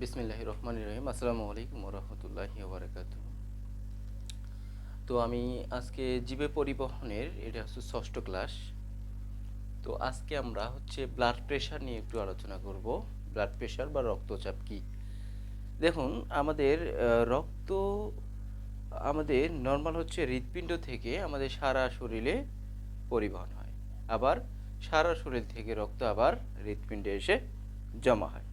বিসমিল্লাহির রহমানির রহিম। আসসালামু আলাইকুম ওয়া রাহমাতুল্লাহি ওয়া বারাকাতুহু। তো আমি আজকে জীবে পরিবহনের এটা হচ্ছে ষষ্ঠ ক্লাস। তো আজকে আমরা ব্লাড প্রেশার নিয়ে একটু আলোচনা করব। ব্লাড প্রেশার বা রক্তচাপ কি? দেখুন, আমাদের রক্ত আমাদের নর্মাল হৃৎপিণ্ড থেকে আমাদের সারা শরীরে পরিবহন হয়। আবার সারা শরীর থেকে রক্ত আবার হৃৎপিণ্ডে এসে জমা হয়।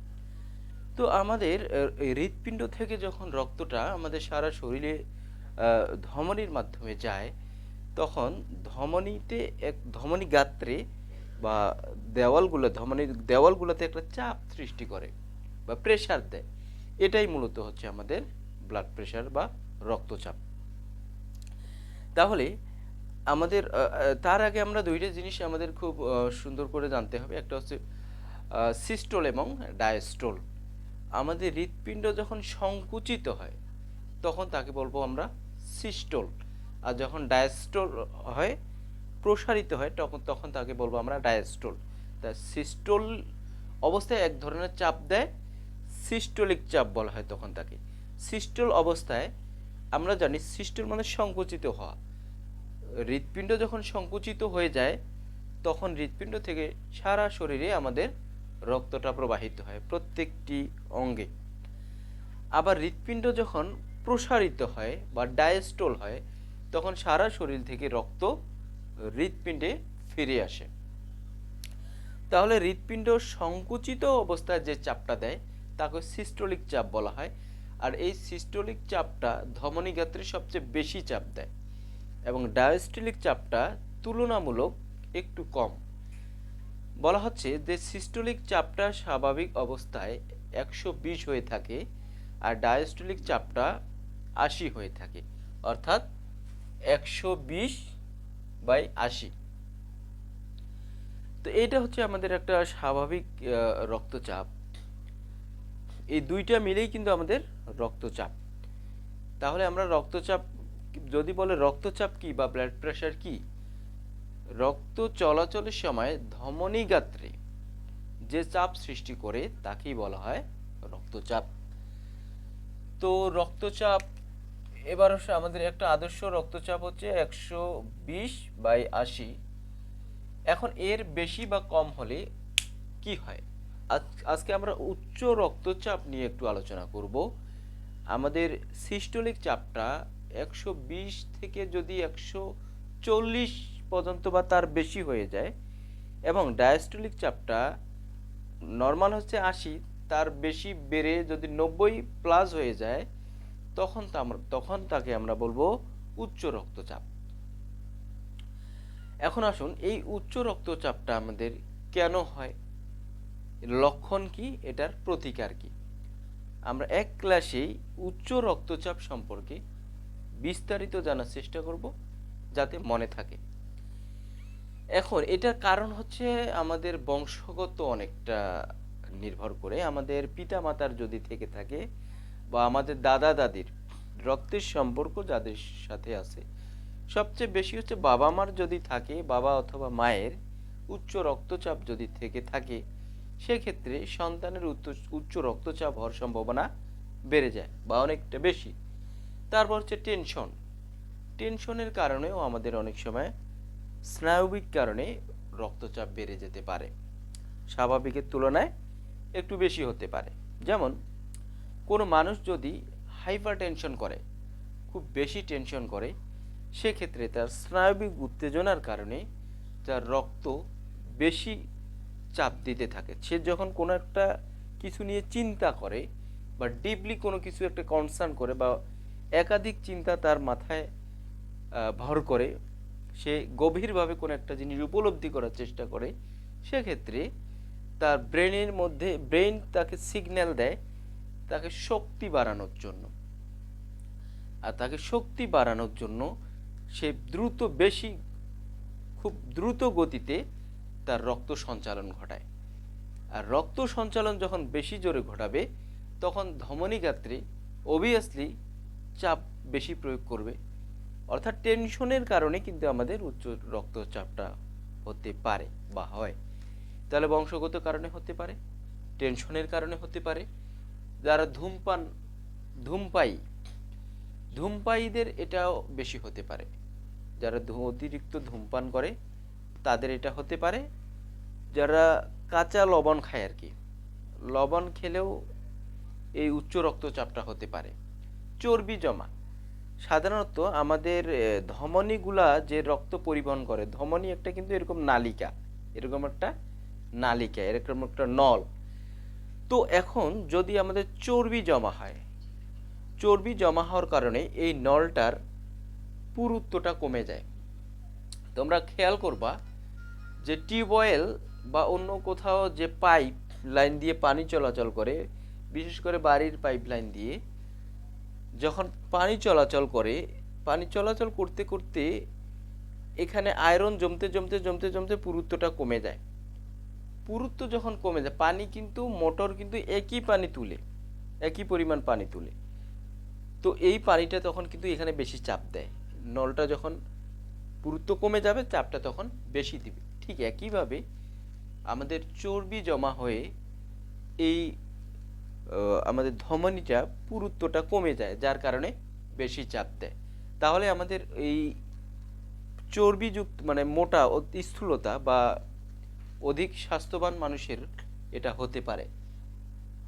তো আমাদের এই হৃৎপিণ্ড থেকে যখন রক্তটা আমাদের সারা শরীরে ধমনির মাধ্যমে যায়, তখন ধমনীতে ধমনী গাত্রে বা ধমনীর দেওয়ালগুলোতে একটা চাপ সৃষ্টি করে বা প্রেসার দেয়। এটাই মূলত আমাদের ব্লাড প্রেশার বা রক্তচাপ। তাহলে আমাদের তার আগে আমরা দুইটা জিনিস আমাদের খুব সুন্দর করে জানতে হবে। একটা হচ্ছে সিস্টোল এবং ডায়াস্টোল। আমাদের হৃৎপিণ্ড যখন সংকুচিত হয় তখন তাকে বলবো আমরা সিস্টোল, আর যখন ডায়াস্টোল হয়, প্রসারিত হয়, তখন তাকে বলবো আমরা ডায়াস্টোল। তা সিস্টোল অবস্থায় এক ধরনের চাপ দেয়, সিস্টোলিক চাপ বলা হয় তখন তাকে। সিস্টোল অবস্থায় আমরা জানি সিস্টোল মানে সংকুচিত হওয়া। হৃৎপিণ্ড যখন সংকুচিত হয়ে যায় তখন হৃৎপিণ্ড থেকে সারা শরীরে আমাদের রক্তটা প্রবাহিত হয় প্রত্যেকটি অঙ্গে। আবার হৃৎপিণ্ড যখন প্রসারিত হয় বা ডায়াস্টোল হয় তখন সারা শরীর থেকে রক্ত হৃৎপিণ্ডে ফিরে আসে। তাহলে হৃৎপিণ্ড সংকুচিত অবস্থায় যে চাপটা দেয় তাকে সিস্টোলিক চাপ বলা হয়। আর এই সিস্টোলিক চাপটা ধমনী গাত্রে সবচেয়ে বেশি চাপ দেয় এবং ডায়াস্টোলিক চাপটা তুলনামূলক একটু কম। বলা হচ্ছে যে সিস্টোলিক চাপটা স্বাভাবিক অবস্থায় 120 হয়ে থাকে আর ডায়াস্টোলিক চাপটা 80 হয়ে থাকে, অর্থাৎ 120/80। তো এটা আমাদের একটা স্বাভাবিক রক্তচাপ। এই দুইটা মিলেই কিন্তু আমাদের রক্তচাপ। তাহলে আমরা রক্তচাপ যদি বলে রক্তচাপ কি বা ব্লাড প্রেশার কি, রক্ত চলাচলের সময় ধমনী গাত্রে যে চাপ সৃষ্টি করে তাকেই বলা হয় রক্তচাপ। তো রক্তচাপ এবার আমাদের একটা আদর্শ রক্তচাপ হচ্ছে 120/80। এখন এর বেশি বা কম হলে কি হয়? আজকে আমরা উচ্চ রক্তচাপ নিয়ে একটু আলোচনা করব। আমাদের সিস্টোলিক চাপটা 120 থেকে যদি 140 পর্যন্ত বা তার বেশি হয়ে যায় এবং ডায়াস্টোলিক চাপটা নর্মাল 80, তার বেশি বেড়ে যদি 90+ হয়ে যায় তখন তাকে আমরা বলবো উচ্চ রক্তচাপ। এখন আসুন, এই উচ্চ রক্তচাপটা আমাদের কেন হয়, লক্ষণ কি, এটার প্রতিকার কি, আমরা এক ক্লাসেই উচ্চ রক্তচাপ সম্পর্কে বিস্তারিত জানার চেষ্টা করব যাতে মনে থাকে। এখন এটার কারণ আমাদের বংশগত অনেকটা নির্ভর করে। আমাদের পিতা মাতার যদি থেকে থাকে বা আমাদের দাদা দাদির রক্তের সম্পর্ক যাদের সাথে আছে, সবচেয়ে বেশি বাবা মার যদি থাকে, বাবা অথবা মায়ের উচ্চ রক্তচাপ যদি থেকে থাকে, সেক্ষেত্রে সন্তানের উচ্চ রক্তচাপ হওয়ার সম্ভাবনা বেড়ে যায় বা অনেকটা বেশি। তারপর টেনশনের কারণেও আমাদের অনেক সময় স্নায়বিক কারণে রক্তচাপ বেড়ে যেতে পারে, স্বাভাবিকের তুলনায় একটু বেশি হতে পারে। যেমন কোনো মানুষ যদি হাইপার টেনশন করে, খুব বেশি টেনশন করে, সেক্ষেত্রে তার স্নায়বিক উত্তেজনার কারণে তার রক্ত বেশি চাপ দিতে থাকে। সে যখন কোনো একটা কিছু নিয়ে চিন্তা করে বা ডিপলি কোনো কিছু একটা কনসার্ন করে বা একাধিক চিন্তা তার মাথায় ভর করে, সে গভীরভাবে কোনো একটা জিনিস উপলব্ধি করার চেষ্টা করে, সেক্ষেত্রে তার ব্রেন তাকে সিগন্যাল দেয় তাকে শক্তি বাড়ানোর জন্য। আর তাকে শক্তি বাড়ানোর জন্য সে খুব দ্রুত গতিতে তার রক্ত সঞ্চালন ঘটায়। আর রক্ত সঞ্চালন যখন বেশি জোরে ঘটাবে তখন ধমনী গাত্রে অবভিয়াসলি চাপ বেশি প্রয়োগ করবে। অর্থাৎ টেনশনের কারণে কিন্তু আমাদের উচ্চ রক্তচাপটা হতে পারে বা হয়। তাহলে বংশগত কারণে হতে পারে, টেনশনের কারণে হতে পারে, যারা ধূমপায়ী ধূমপায়ীদের এটাও বেশি হতে পারে। যারা অতিরিক্ত ধূমপান করে তাদের এটা হতে পারে। যারা কাঁচা লবণ খায় আর কি, লবণ খেলেও এই উচ্চ রক্তচাপটা হতে পারে। চর্বি জমা, সাধারণত আমাদের ধমনীগুলা যে রক্ত পরিবহন করে, ধমনী একটা কিন্তু এরকম নালিকা, এরকম একটা নালিকা, এরকম একটা নল। তো এখন যদি আমাদের চর্বি জমা হয়, চর্বি জমা হওয়ার কারণে এই নলটার পুরুত্বটা কমে যায়। তোমরা খেয়াল করবা যে টিউবওয়েল বা অন্য কোথাও যে পাইপ লাইন দিয়ে পানি চলাচল করে, বিশেষ করে বাড়ির পাইপ লাইন দিয়ে যখন পানি চলাচল করে, পানি চলাচল করতে করতে এখানে আয়রন জমতে জমতে জমতে জমতে পুরুত্বটা কমে যায়। পুরুত্ব যখন কমে যায়, পানি কিন্তু মোটর কিন্তু একই পানি তুলে, একই পরিমাণ পানি তুলে, তো এই পানিটা তখন কিন্তু এখানে বেশি চাপ দেয়। নলটা যখন পুরুত্ব কমে যাবে, চাপটা তখন বেশি দিবে। ঠিক একইভাবে আমাদের চর্বি জমা হয়ে এই আমাদের ধমনীটা পুরুত্বটা কমে যায়, যার কারণে বেশি চাপ দেয়। তাহলে আমাদের এই চর্বিযুক্ত মানে মোটা স্থূলতা বা অধিক স্বাস্থ্যবান মানুষের এটা হতে পারে।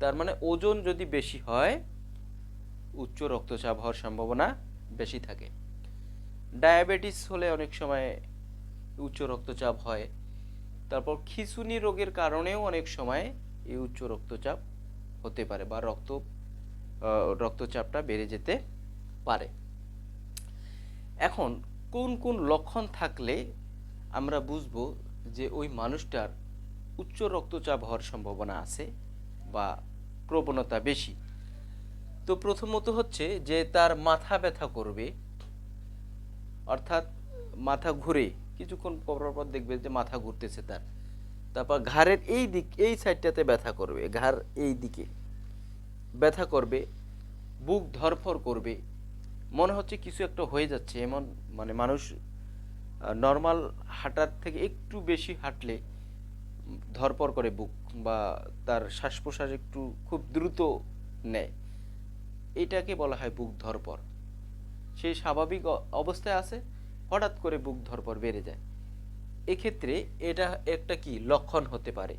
তার মানে ওজন যদি বেশি হয়, উচ্চ রক্তচাপ হওয়ার সম্ভাবনা বেশি থাকে। ডায়াবেটিস হলে অনেক সময় উচ্চ রক্তচাপ হয়। তারপর খিঁচুনি রোগের কারণেও অনেক সময় এই উচ্চ রক্তচাপ হতে পারে বা রক্তচাপটা বেড়ে যেতে পারে। এখন কোন কোন লক্ষণ থাকলে আমরা বুঝবো যে ওই মানুষটার উচ্চ রক্তচাপ হওয়ার সম্ভাবনা আছে বা প্রবণতা বেশি? তো প্রথমত হচ্ছে যে তার মাথা ব্যথা করবে, অর্থাৎ মাথা ঘুরে কিছুক্ষণ পর পর দেখবে যে মাথা ঘুরতেছে তার। তারপর ঘাড়ের এই দিক, এই সাইডটাতে ব্যথা করবে, ঘাড় এই দিকে ব্যথা করবে, বুক ধড়ফড় করবে, মনে হচ্ছে কিছু একটা হয়ে যাচ্ছে এমন, মানে মানুষ নর্মাল হাঁটার থেকে একটু বেশি হাঁটলে ধড়ফড় করে বুক, বা তার শ্বাস প্রশ্বাস একটু খুব দ্রুত নেয়, এটাকে বলা হয় বুক ধড়ফড়। সে স্বাভাবিক অবস্থায় আছে, হঠাৎ করে বুক ধড়ফড় বেড়ে যায়, এক্ষেত্রে এটা একটা কি লক্ষণ হতে পারে।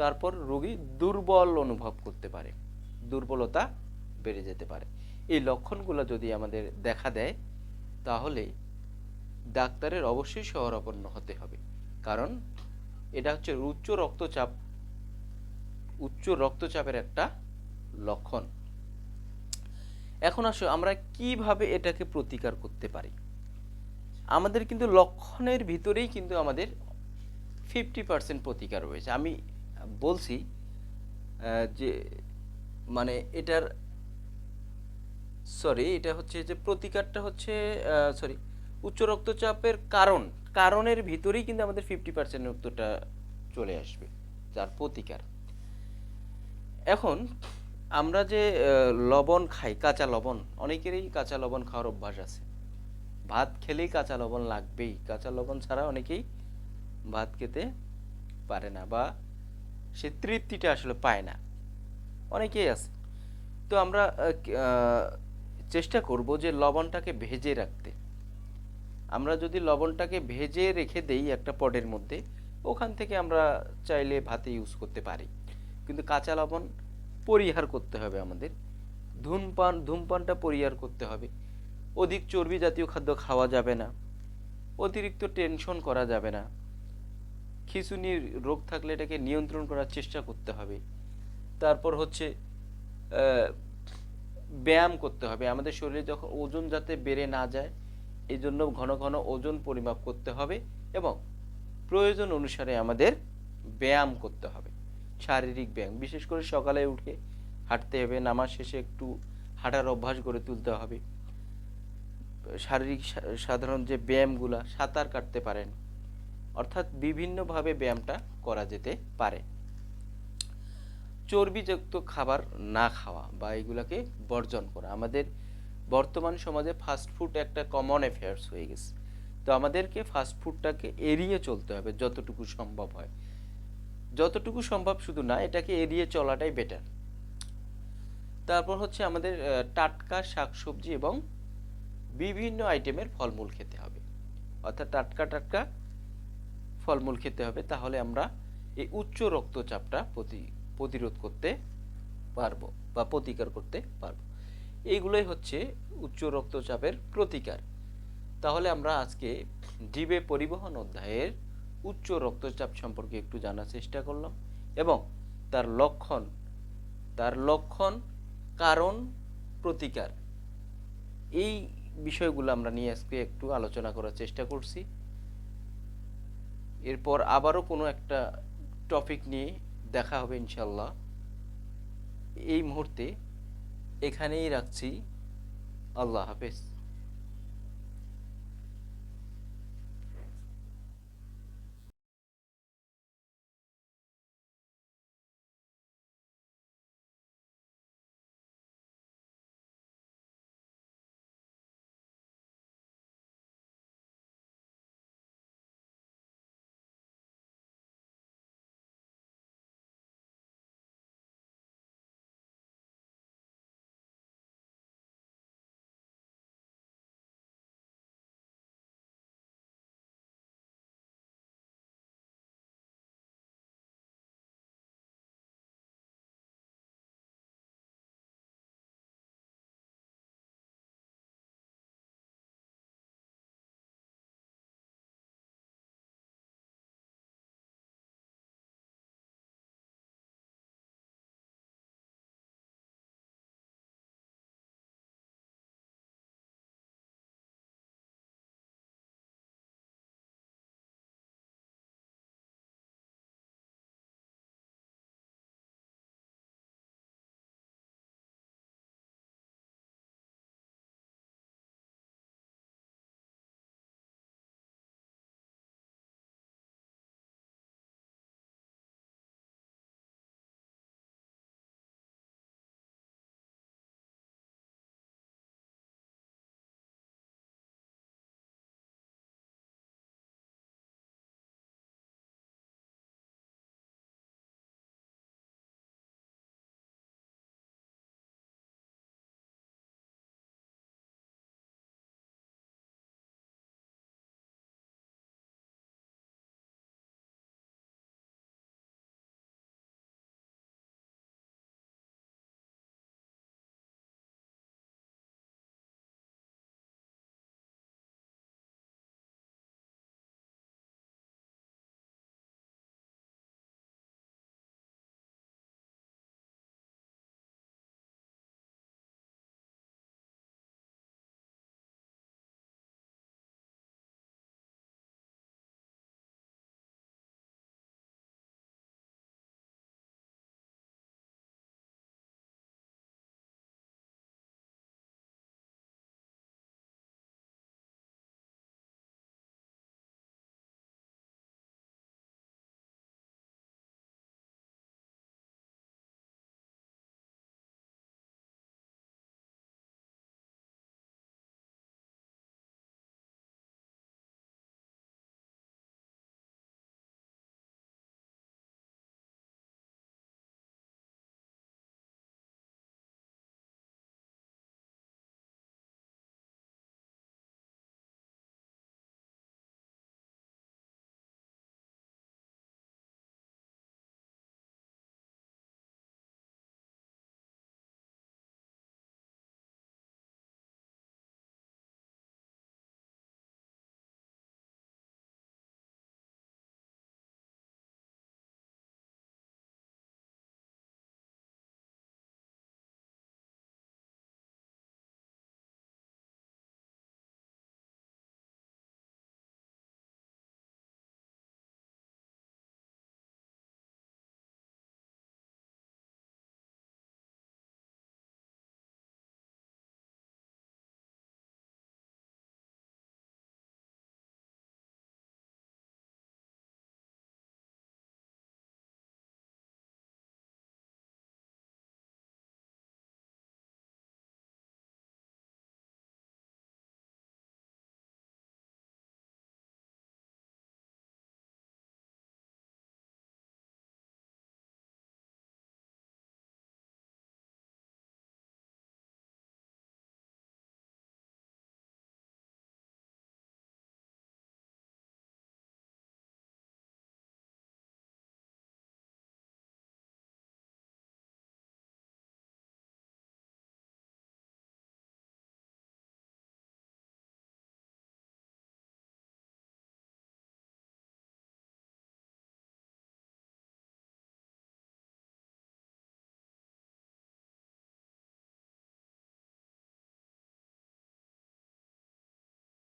তারপর রোগী দুর্বল অনুভব করতে পারে, দুর্বলতা বেড়ে যেতে পারে। এই লক্ষণগুলো যদি আমাদের দেখা দেয়, তাহলে ডাক্তারের অবশ্যই শরণাপন্ন হতে হবে, কারণ এটা হচ্ছে উচ্চ রক্তচাপের একটা লক্ষণ। এখন আসো আমরা কিভাবে এটাকে প্রতিকার করতে পারি। আমাদের কিন্তু লক্ষণের ভিতরেই কিন্তু আমাদের 50% প্রতিকার রয়েছে। আমি বলছি যে মানে এটা হচ্ছে যে প্রতিকারটা হচ্ছে উচ্চ রক্তচাপের কারণের ভিতরেই কিন্তু আমাদের 50% উত্তরটা চলে আসবে, যার প্রতিকার। এখন আমরা যে লবণ খাই, কাঁচা লবণ, অনেকেরই কাঁচা লবণ খাওয়ার অভ্যাস আছে। ভাত খেলেই কাঁচা লবণ লাগবেই, কাঁচা লবণ ছাড়া অনেকেই ভাত খেতে পারে না, বা সে তৃপ্তিটা আসলে পায় না, অনেকেই আছে। তো আমরা চেষ্টা করব যে লবণটাকে ভেজে রাখতে। আমরা যদি লবণটাকে ভেজে রেখে দেই একটা পটের মধ্যে, ওখান থেকে আমরা চাইলে ভাতে ইউজ করতে পারি। কিন্তু কাঁচা লবণ পরিহার করতে হবে আমাদের। ধূমপানটা পরিহার করতে হবে। অধিক চর্বি জাতীয় খাদ্য খাওয়া যাবে না, অতিরিক্ত টেনশন করা যাবে না, খিঁচুনির রোগ থাকলে এটাকে নিয়ন্ত্রণ করার চেষ্টা করতে হবে। তারপর হচ্ছে ব্যায়াম করতে হবে। আমাদের শরীরে যখন ওজন যাতে বেড়ে না যায়, এই জন্য ঘন ঘন ওজন পরিমাপ করতে হবে এবং প্রয়োজন অনুসারে আমাদের ব্যায়াম করতে হবে, শারীরিক ব্যায়াম। বিশেষ করে সকালে উঠে হাঁটতে হবে, নামাজ শেষে একটু হাঁটার অভ্যাস গড়ে তুলতে হবে। শারীরিক সাধারণ যে ব্যায়ামগুলা, সাঁতার কাটতে পারেন, অর্থাৎ বিভিন্নভাবে ব্যায়ামটা করা যেতে পারে। চর্বিযুক্ত খাবার না খাওয়া বা এগুলাকে বর্জন করা। আমাদের বর্তমান সমাজে ফাস্টফুড একটা কমন অ্যাফেয়ার্স হয়ে গেছে। তো আমাদেরকে ফাস্টফুডটাকে এড়িয়ে চলতে হবে যতটুকু সম্ভব হয়। যতটুকু সম্ভব শুধু না, এটাকে এড়িয়ে চলাটাই বেটার। তারপর হচ্ছে আমাদের টাটকা শাকসবজি এবং বিভিন্ন আইটেমের ফলমূল খেতে হবে, অর্থাৎ টাটকা টাটকা ফলমূল খেতে হবে, তাহলে আমরা এই উচ্চ রক্তচাপটা প্রতিরোধ করতে পারবো বা প্রতিকার করতে পারবো। এইগুলোই হচ্ছে উচ্চ রক্তচাপের প্রতিকার। তাহলে আমরা আজকে জীবে পরিবহন অধ্যায়ের উচ্চ রক্তচাপ সম্পর্কে একটু জানার চেষ্টা করলাম এবং তার লক্ষণ, কারণ, প্রতিকার, এই বিষয়গুলো আমরা নিয়ে আজকে একটু আলোচনা করার চেষ্টা করছি। এরপর আবারও কোনো একটা টপিক নিয়ে দেখা হবে ইনশাল্লাহ। এই মুহূর্তে এখানেই রাখছি। আল্লাহ হাফেজ।